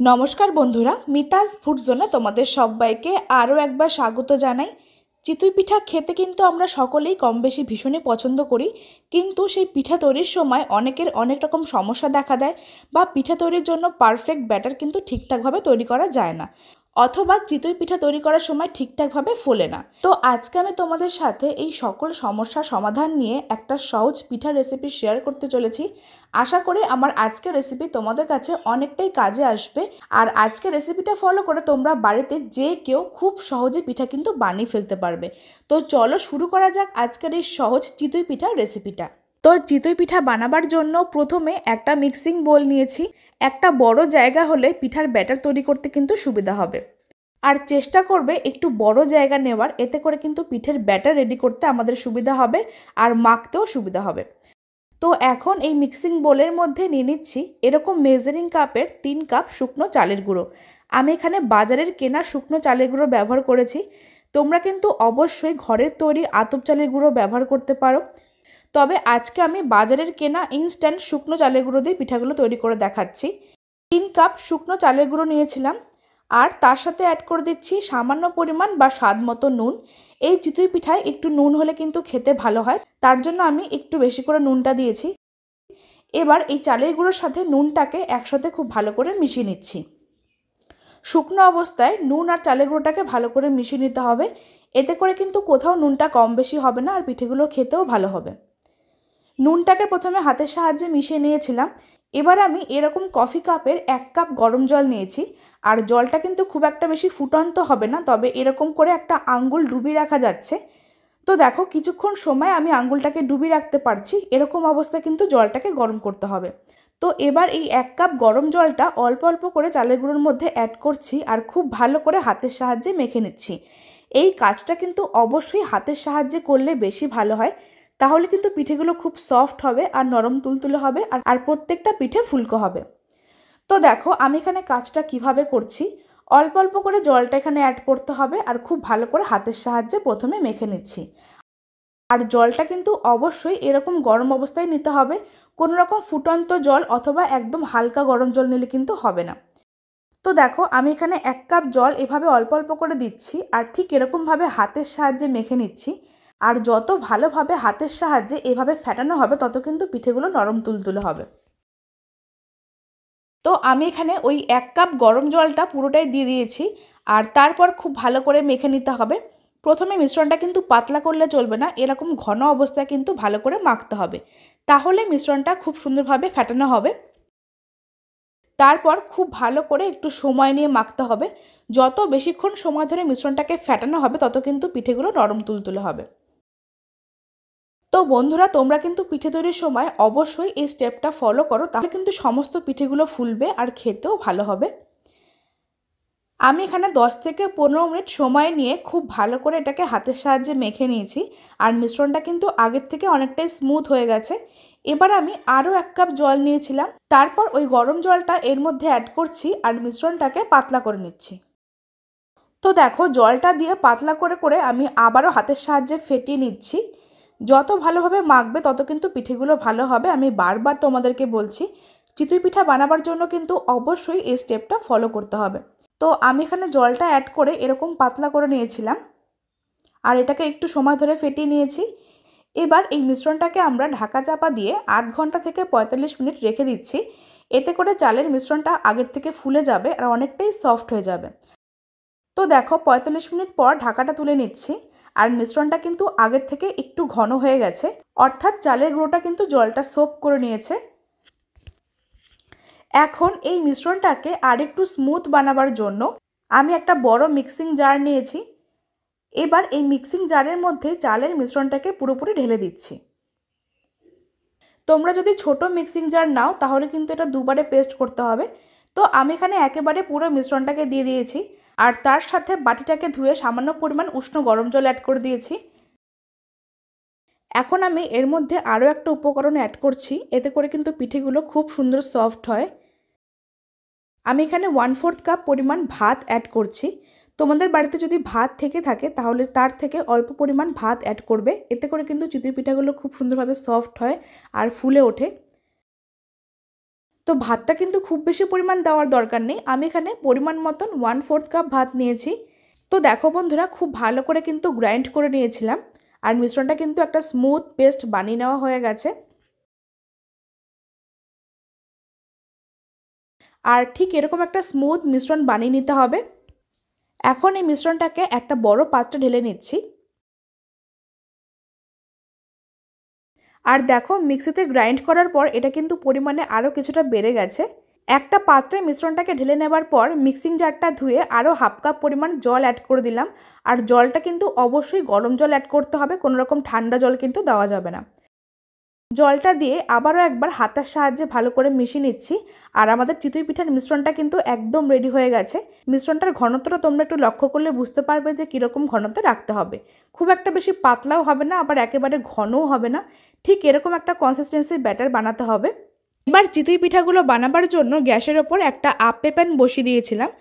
নমস্কার বন্ধুরা, মিতাজ ফুড জোনে তোমাদের সবাইকে আরও একবার স্বাগত জানাই। চিতই পিঠা খেতে কিন্তু আমরা সকলেই কম বেশি ভীষণই পছন্দ করি, কিন্তু সেই পিঠা তৈরির সময় অনেকের অনেক রকম সমস্যা দেখা দেয় বা পিঠা তৈরির জন্য পারফেক্ট ব্যাটার কিন্তু ঠিকঠাকভাবে তৈরি করা যায় না, অথবা চিতই পিঠা তৈরি করার সময় ঠিকঠাকভাবে ফোলে না। তো আজকে আমি তোমাদের সাথে এই সকল সমস্যার সমাধান নিয়ে একটা সহজ পিঠা রেসিপি শেয়ার করতে চলেছি। আশা করি আমার আজকের রেসিপি তোমাদের কাছে অনেকটাই কাজে আসবে, আর আজকের রেসিপিটা ফলো করে তোমরা বাড়িতে যে কেউ খুব সহজে পিঠা কিন্তু বানিয়ে ফেলতে পারবে। তো চলো শুরু করা যাক আজকের এই সহজ চিতই পিঠা রেসিপিটা। তো চিতই পিঠা বানাবার জন্য প্রথমে একটা মিক্সিং বোল নিয়েছি। একটা বড় জায়গা হলে পিঠার ব্যাটার তৈরি করতে কিন্তু সুবিধা হবে, আর চেষ্টা করবে একটু বড় জায়গা নেওয়ার, এতে করে কিন্তু পিঠের ব্যাটার রেডি করতে আমাদের সুবিধা হবে আর মাখতেও সুবিধা হবে। তো এখন এই মিক্সিং বোলের মধ্যে নিয়ে নিচ্ছি এরকম মেজারিং কাপের 3 কাপ শুকনো চালের গুঁড়ো। আমি এখানে বাজারের কেনা শুকনো চালের গুঁড়ো ব্যবহার করেছি, তোমরা কিন্তু অবশ্যই ঘরের তৈরি আতপ চালের গুঁড়ো ব্যবহার করতে পারো। তবে আজকে আমি বাজারের কেনা ইনস্ট্যান্ট শুকনো চালের গুঁড়ো দিয়ে পিঠাগুলো তৈরি করে দেখাচ্ছি। 3 কাপ শুকনো চালের গুঁড়ো নিয়েছিলাম, আর তার সাথে অ্যাড করে দিচ্ছি সামান্য পরিমাণ বা স্বাদ মতো নুন। এই চিতই পিঠায় একটু নুন হলে কিন্তু খেতে ভালো হয়, তার জন্য আমি একটু বেশি করে নুনটা দিয়েছি। এবার এই চালের গুঁড়োর সাথে নুনটাকে একসাথে খুব ভালো করে মিশিয়ে নিচ্ছি। শুকনো অবস্থায় নুন আর চালের গুঁড়োটাকে ভালো করে মিশিয়ে নিতে হবে, এতে করে কিন্তু কোথাও নুনটা কম বেশি হবে না, আর পিঠেগুলো খেতেও ভালো হবে। নুনটাকে প্রথমে হাতের সাহায্যে মিশিয়ে নিয়েছিলাম। এবার আমি এরকম কফি কাপের 1 কাপ গরম জল নিয়েছি, আর জলটা কিন্তু খুব একটা বেশি ফুটন্ত হবে না, তবে এরকম করে একটা আঙ্গুল ডুবিয়ে রাখা যাচ্ছে। তো দেখো কিছুক্ষণ সময় আমি আঙ্গুলটাকে ডুবিয়ে রাখতে পারছি, এরকম অবস্থায় কিন্তু জলটাকে গরম করতে হবে। তো এবার এই 1 কাপ গরম জলটা অল্প অল্প করে চালের গুঁড়োর মধ্যে অ্যাড করছি, আর খুব ভালো করে হাতের সাহায্যে মেখে নিচ্ছি। এই কাজটা কিন্তু অবশ্যই হাতের সাহায্যে করলে বেশি ভালো হয়, তাহলে কিন্তু পিঠেগুলো খুব সফট হবে আর নরম তুলতুলে হবে, আর প্রত্যেকটা পিঠে ফুলকো হবে। তো দেখো আমি এখানে কাজটা কিভাবে করছি। অল্প অল্প করে জলটা এখানে অ্যাড করতে হবে, আর খুব ভালো করে হাতের সাহায্যে প্রথমে মেখে নিচ্ছি। আর জলটা কিন্তু অবশ্যই এরকম গরম অবস্থায় নিতে হবে, কোনো রকম ফুটন্ত জল অথবা একদম হালকা গরম জল নিলে কিন্তু হবে না। তো দেখো আমি এখানে 1 কাপ জল এভাবে অল্প অল্প করে দিচ্ছি, আর ঠিক এরকমভাবে হাতের সাহায্যে মেখে নিচ্ছি। আর যত ভালোভাবে হাতের সাহায্যে এভাবে ফেটানো হবে তত কিন্তু পিঠেগুলো নরম তুলতুলে হবে। তো আমি এখানে ওই 1 কাপ গরম জলটা পুরোটাই দিয়ে দিয়েছি, আর তারপর খুব ভালো করে মেখে নিতে হবে। প্রথমে মিশ্রণটা কিন্তু পাতলা করলে চলবে না, এরকম ঘন অবস্থায় কিন্তু ভালো করে মাখতে হবে, তাহলে মিশ্রণটা খুব সুন্দরভাবে ফেটানো হবে। তারপর খুব ভালো করে একটু সময় নিয়ে মাখতে হবে। যত বেশিক্ষণ সময় ধরে মিশ্রণটাকে ফেটানো হবে তত কিন্তু পিঠেগুলো নরম তুলতুলে হবে। তো বন্ধুরা তোমরা কিন্তু পিঠে তৈরির সময় অবশ্যই এই স্টেপটা ফলো করো, তাহলে কিন্তু সমস্ত পিঠেগুলো ফুলবে আর খেতেও ভালো হবে। আমি এখানে 10 থেকে 15 মিনিট সময় নিয়ে খুব ভালো করে এটাকে হাতের সাহায্যে মেখে নিয়েছি, আর মিশ্রণটা কিন্তু আগের থেকে অনেকটাই স্মুথ হয়ে গেছে। এবার আমি আরও 1 কাপ জল নিয়েছিলাম, তারপর ওই গরম জলটা এর মধ্যে অ্যাড করছি, আর মিশ্রণটাকে পাতলা করে নিচ্ছি। তো দেখো জলটা দিয়ে পাতলা করে করে আমি আবারও হাতের সাহায্যে ফেটিয়ে নিচ্ছি। যত ভালোভাবে মাখবে তত কিন্তু পিঠেগুলো ভালো হবে। আমি বারবার তোমাদেরকে বলছি, চিতই পিঠা বানাবার জন্য কিন্তু অবশ্যই এই স্টেপটা ফলো করতে হবে। তো আমি এখানে জলটা অ্যাড করে এরকম পাতলা করে নিয়েছিলাম, আর এটাকে একটু সময় ধরে ফেটিয়ে নিয়েছি। এবার এই মিশ্রণটাকে আমরা ঢাকা চাপা দিয়ে আধ ঘন্টা থেকে 45 মিনিট রেখে দিচ্ছি, এতে করে চালের মিশ্রণটা আগের থেকে ফুলে যাবে আর অনেকটাই সফট হয়ে যাবে। তো দেখো 45 মিনিট পর ঢাকাটা তুলে নিচ্ছি, আর মিশ্রণটা কিন্তু আগের থেকে একটু ঘন হয়ে গেছে, অর্থাৎ চালের গুঁড়োটা কিন্তু জলটা সোক করে নিয়েছে। এখন এই মিশ্রণটাকে আরেকটু স্মুথ বানাবার জন্য আমি একটা বড় মিক্সিং জার নিয়েছি। এবার এই মিক্সিং জারের মধ্যে চালের মিশ্রণটাকে পুরোপুরি ঢেলে দিচ্ছি। তোমরা যদি ছোট মিক্সিং জার নাও তাহলে কিন্তু এটা দুবারে পেস্ট করতে হবে। তো আমি এখানে একেবারে পুরো মিশ্রণটাকে দিয়ে দিয়েছি, আর তার সাথে বাটিটাকে ধুয়ে সামান্য পরিমাণ উষ্ণ গরম জল অ্যাড করে দিয়েছি। এখন আমি এর মধ্যে আরও একটা উপকরণ অ্যাড করছি, এতে করে কিন্তু পিঠেগুলো খুব সুন্দর সফট হয়। আমি এখানে 1/4 কাপ পরিমাণ ভাত অ্যাড করছি। তোমাদের বাড়িতে যদি ভাত থেকে থাকে তাহলে তার থেকে অল্প পরিমাণ ভাত অ্যাড করবে, এতে করে কিন্তু চিতই পিঠাগুলো খুব সুন্দরভাবে সফট হয় আর ফুলে ওঠে। তো ভাতটা কিন্তু খুব বেশি পরিমাণ দেওয়ার দরকার নেই, আমি এখানে পরিমাণ মতন 1/4 কাপ ভাত নিয়েছি। তো দেখো বন্ধুরা, খুব ভালো করে কিন্তু গ্রাইন্ড করে নিয়েছিলাম আর মিশ্রণটা কিন্তু একটা স্মুথ পেস্ট বানিয়ে নেওয়া হয়ে গেছে। আর ঠিক এরকম একটা স্মুথ মিশ্রণ বানিয়ে নিতে হবে। এখন এই মিশ্রণটাকে একটা বড় পাত্রে ঢেলে নিচ্ছি। আর দেখো, মিক্সিতে গ্রাইন্ড করার পর এটা কিন্তু পরিমাণে আরও কিছুটা বেড়ে গেছে। একটা পাত্রে মিশ্রণটাকে ঢেলে নেবার পর মিক্সিং জারটা ধুয়ে আরও 1/2 কাপ পরিমাণ জল অ্যাড করে দিলাম। আর জলটা কিন্তু অবশ্যই গরম জল অ্যাড করতে হবে, কোনো রকম ঠান্ডা জল কিন্তু দেওয়া যাবে না। জলটা দিয়ে আবারও একবার হাতার সাহায্যে ভালো করে মিশিয়ে নিচ্ছি। আর আমাদের চিতই পিঠার মিশ্রণটা কিন্তু একদম রেডি হয়ে গেছে। মিশ্রণটার ঘনত্বটা তোমরা একটু লক্ষ্য করলে বুঝতে পারবে যে কীরকম ঘনত্ব রাখতে হবে। খুব একটা বেশি পাতলাও হবে না, আবার একেবারে ঘনও হবে না, ঠিক এরকম একটা কনসিস্টেন্সির ব্যাটার বানাতে হবে। এবার চিতই পিঠাগুলো বানাবার জন্য গ্যাসের ওপর একটা আপ্পে প্যান বসিয়ে দিয়েছিলাম।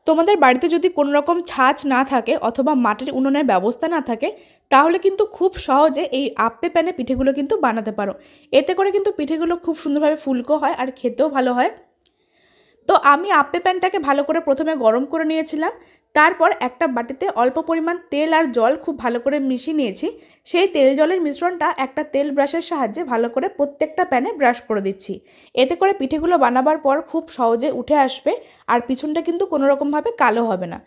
তোমাদের বাড়িতে যদি কোনো রকম ছাঁচ না থাকে অথবা মাটির উনুনের ব্যবস্থা না থাকে, তাহলে কিন্তু খুব সহজে এই আপ্পে প্যানে পিঠেগুলো কিন্তু বানাতে পারো। এতে করে কিন্তু পিঠেগুলো খুব সুন্দরভাবে ফুলকো হয় আর খেতেও ভালো হয়। তো আমি আপ্পে প্যানটাকে ভালো করে প্রথমে গরম করে নিয়েছিলাম। তারপর একটা বাটিতে অল্প পরিমাণ তেল আর জল খুব ভালো করে মিশিয়ে নিয়েছি। সেই তেল জলের মিশ্রণটা একটা তেল ব্রাশের সাহায্যে ভালো করে প্রত্যেকটা প্যানে ব্রাশ করে দিচ্ছি। এতে করে পিঠেগুলো বানাবার পর খুব সহজে উঠে আসবে আর পিছনটা কিন্তু কোনো রকমভাবে কালো হবে না।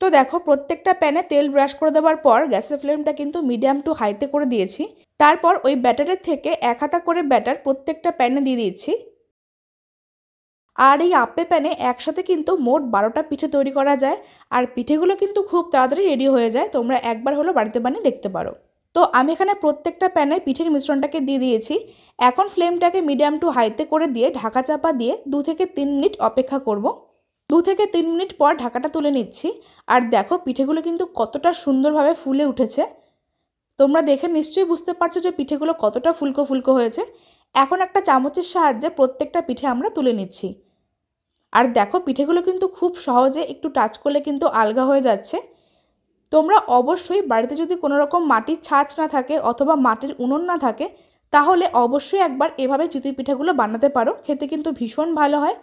তো দেখো, প্রত্যেকটা প্যানে তেল ব্রাশ করে দেওয়ার পর গ্যাসের ফ্লেমটা কিন্তু মিডিয়াম টু হাইতে করে দিয়েছি। তারপর ওই ব্যাটারের থেকে 1 হাতা করে ব্যাটার প্রত্যেকটা প্যানে দিয়ে দিচ্ছি। আর এই আপ্পে প্যানে একসাথে কিন্তু মোট 12টা পিঠে তৈরি করা যায়। আর পিঠেগুলো কিন্তু খুব তাড়াতাড়ি রেডি হয়ে যায়, তোমরা একবার হলো বাড়িতে বানিয়ে দেখতে পারো। তো আমি এখানে প্রত্যেকটা প্যানে পিঠের মিশ্রণটাকে দিয়ে দিয়েছি। এখন ফ্লেমটাকে মিডিয়াম টু হাইতে করে দিয়ে ঢাকা চাপা দিয়ে 2 থেকে 3 মিনিট অপেক্ষা করব। 2 থেকে 3 মিনিট পর ঢাকাটা তুলে নিচ্ছি। আর দেখো, পিঠেগুলো কিন্তু কতটা সুন্দরভাবে ফুলে উঠেছে। তোমরা দেখে নিশ্চয়ই বুঝতে পারছো যে পিঠেগুলো কতটা ফুলকো ফুলকো হয়েছে। এখন একটা চামচের সাহায্যে প্রত্যেকটা পিঠে আমরা তুলে নিচ্ছি। আর দেখো, পিঠেগুলো কিন্তু খুব সহজে একটু টাচ করলে কিন্তু আলগা হয়ে যাচ্ছে। তোমরা অবশ্যই বাড়িতে যদি কোনো রকম মাটির ছাঁচ না থাকে অথবা মাটির উনুন না থাকে, তাহলে অবশ্যই একবার এভাবে চিতই পিঠেগুলো বানাতে পারো, খেতে কিন্তু ভীষণ ভালো হয়।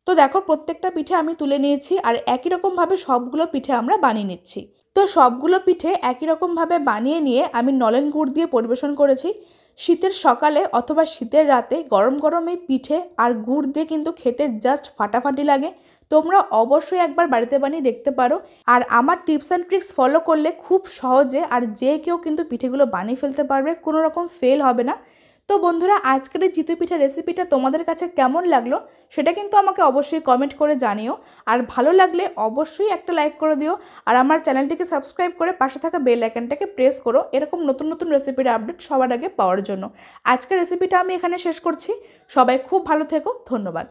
তো দেখো, প্রত্যেকটা পিঠে আমি তুলে নিয়েছি আর একই রকমভাবে সবগুলো পিঠে আমরা বানিয়ে নিচ্ছি। তো সবগুলো পিঠে একই রকমভাবে বানিয়ে নিয়ে আমি নলেন গুড় দিয়ে পরিবেশন করেছি। শীতের সকালে অথবা শীতের রাতে গরম গরম এই পিঠে আর গুড় দিয়ে কিন্তু খেতে জাস্ট ফাটাফাটি লাগে। তোমরা অবশ্যই একবার বাড়িতে বানিয়ে দেখতে পারো। আর আমার টিপস অ্যান্ড ট্রিক্স ফলো করলে খুব সহজে আর যে কেউ কিন্তু পিঠেগুলো বানিয়ে ফেলতে পারবে, কোনো রকম ফেল হবে না। তো বন্ধুরা, আজকের এই চিতই পিঠা রেসিপিটা তোমাদের কাছে কেমন লাগলো সেটা কিন্তু আমাকে অবশ্যই কমেন্ট করে জানিও। আর ভালো লাগলে অবশ্যই একটা লাইক করে দিও। আর আমার চ্যানেলটিকে সাবস্ক্রাইব করে পাশে থাকা বেল আইকনটাকে প্রেস করো এরকম নতুন নতুন রেসিপির আপডেট সবার আগে পাওয়ার জন্য। আজকের রেসিপিটা আমি এখানে শেষ করছি। সবাই খুব ভালো থেকো, ধন্যবাদ।